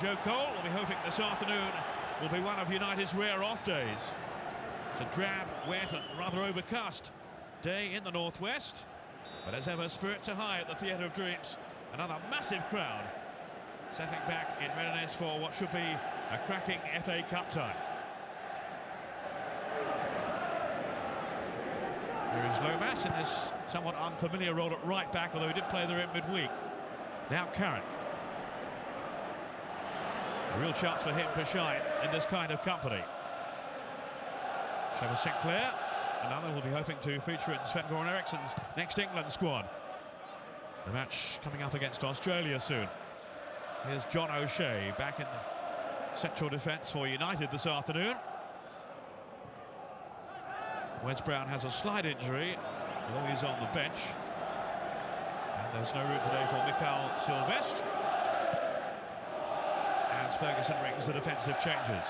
Joe Cole will be hoping this afternoon will be one of United's rare off days. It's a drab, wet and rather overcast day in the northwest, but as ever, spirits are high at the Theatre of Dreams. Another massive crowd settling back in readiness for what should be a cracking FA Cup tie. Here is Lomas in this somewhat unfamiliar role at right back, although he did play there in midweek. Now Carrick. A real chance for him to shine in this kind of company. Trevor Sinclair, another will be hoping to feature in Sven-Goran Eriksson's next England squad. The match coming up against Australia soon. Here's John O'Shea back in the central defence for United this afternoon. Wes Brown has a slight injury, although he's on the bench. And there's no room today for Mikael Silvestre, as Ferguson rings the defensive changes.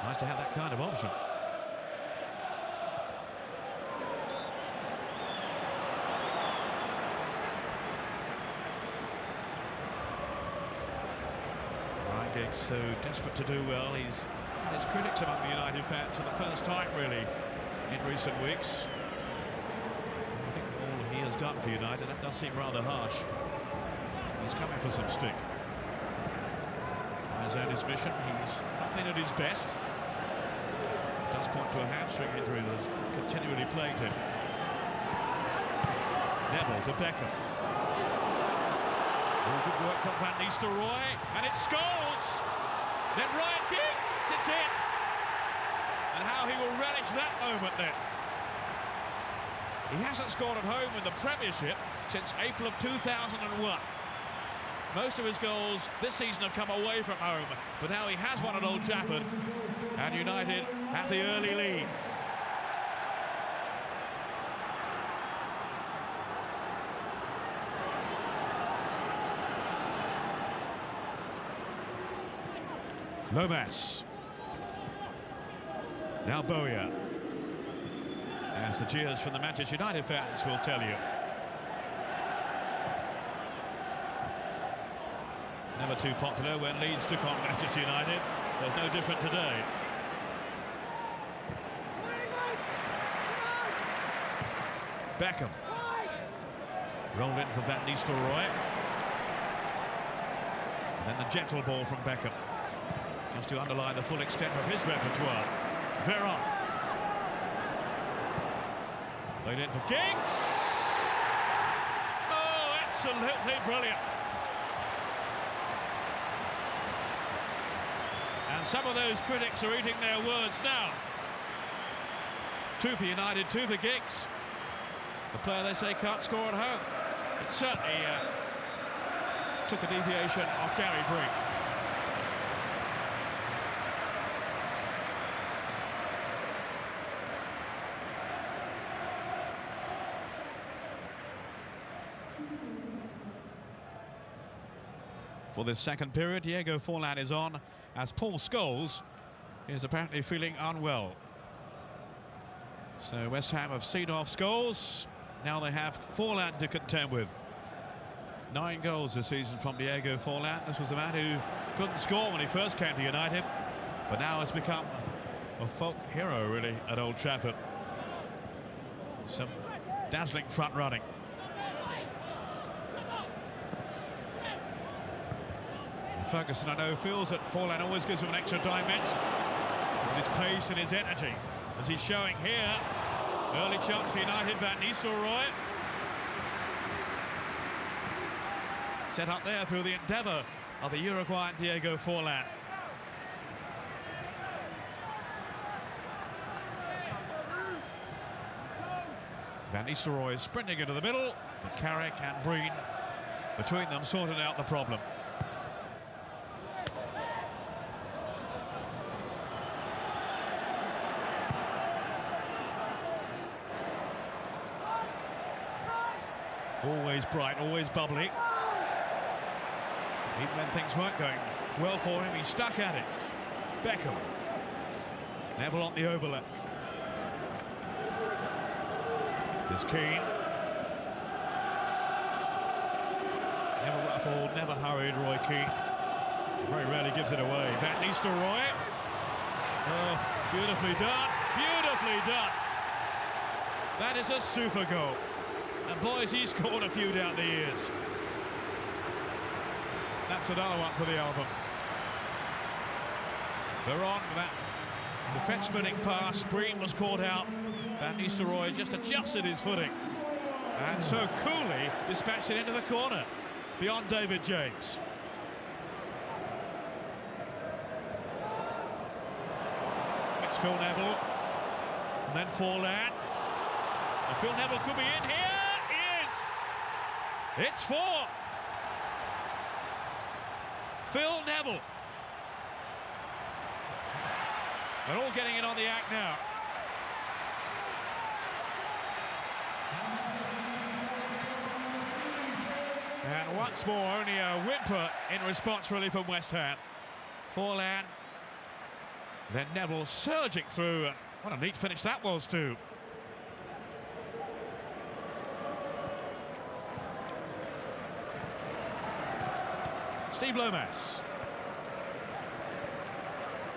Nice to have that kind of option. Ryan Giggs so desperate to do well. He's had his critics among the United fans for the first time really in recent weeks. I think all he has done for United, that does seem rather harsh. He's coming for some stick. He's earned his mission. He's not been at his best. It does point to a hamstring injury that has continually plagued him. Neville to Beckham. All good work from Van Nistelrooy, and it scores! Then Ryan Giggs, it's in! And how he will relish that moment then. He hasn't scored at home in the Premiership since April of 2001. Most of his goals this season have come away from home, but now he has one at Old Trafford, and United have the early lead. Lomas. Now Bowyer. As the cheers from the Manchester United fans will tell you. Never too popular when Leeds took on Manchester United. There's no different today. Beckham. Rolled in for Van Nistelrooy. And then the gentle ball from Beckham. Just to underline the full extent of his repertoire. Veron. Played in for Giggs. Oh, absolutely brilliant. And some of those critics are eating their words now. 2 for United, 2 for Giggs. The player they say can't score at home. It certainly took a deviation off Gary Brink. For this second period, Diego Forlan is on, as Paul Scholes is apparently feeling unwell. So West Ham have seen off Scholes. Now they have Forlan to contend with. 9 goals this season from Diego Forlan. This was a man who couldn't score when he first came to United, but now has become a folk hero really at Old Trafford. Some dazzling front running. Ferguson, I know, feels that Forlan always gives him an extra dimension with his pace and his energy, as he's showing here. Early chance for United, Van Nistelrooy. Set up there through the endeavour of the Uruguayan Diego Forlan. Van Nistelrooy is sprinting into the middle, but Carrick and Breen between them sorted out the problem. Always bright, always bubbly. Even when things weren't going well for him, he stuck at it. Beckham. Neville on the overlap. There's Keane. Never ruffled, never hurried, Roy Keane. Very rarely gives it away. Van Nistelrooy. Oh, beautifully done. Beautifully done. That is a super goal. And boys, he's scored a few down the years. That's another one for the album. Veron, that defence-winning pass. Breen was caught out. Van Nistelrooy just adjusted his footing. And so coolly dispatched it into the corner. Beyond David James. It's Phil Neville. And then Forlan. And Phil Neville could be in here. He is. It's 4. Phil Neville. They're all getting it on the act now. And once more, only a whimper in response really from West Ham. Forlan. Then Neville surging through. And what a neat finish that was too. Steve Lomas.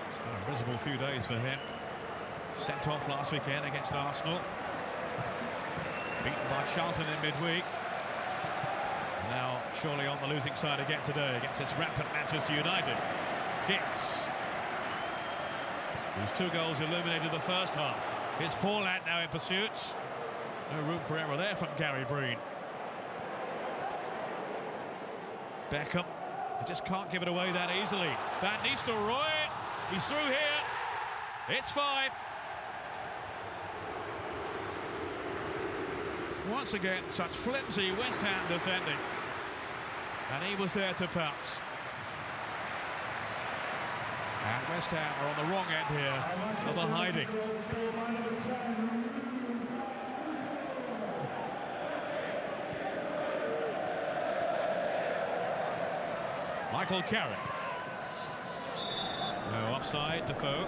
It's been a miserable few days for him. Sent off last weekend against Arsenal. Beaten by Charlton in midweek. Now surely on the losing side again today against this rampant Manchester United. Giggs, whose 2 goals illuminated the first half. Here's Forlan now in pursuit. No room for error there from Gary Breen. Beckham. He just can't give it away that easily. Van Nistelrooy, he's through here. It's 5. Once again, such flimsy West Ham defending. And he was there to pounce. And West Ham are on the wrong end here of the hiding. Michael Carrick. No offside, Defoe.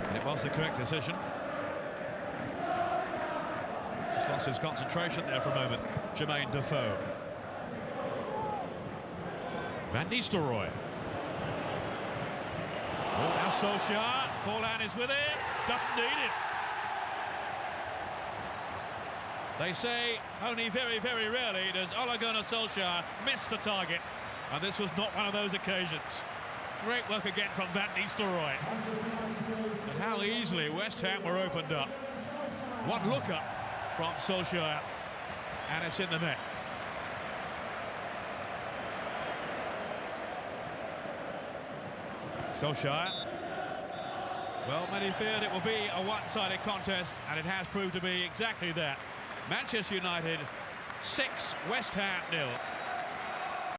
And it was the correct decision. Just lost his concentration there for a moment. Jermaine Defoe. Van Nistelrooy. Oh, now Solskjær. Forlan is with it. Doesn't need it. They say only very, very rarely does Ole Gunnar Solskjær miss the target. And this was not one of those occasions. Great work again from Van Nistelrooy. And how easily West Ham were opened up. One look up from Solskjær, and it's in the net. Solskjær. Well, many feared it will be a one-sided contest, and it has proved to be exactly that. Manchester United 6, West Ham 0.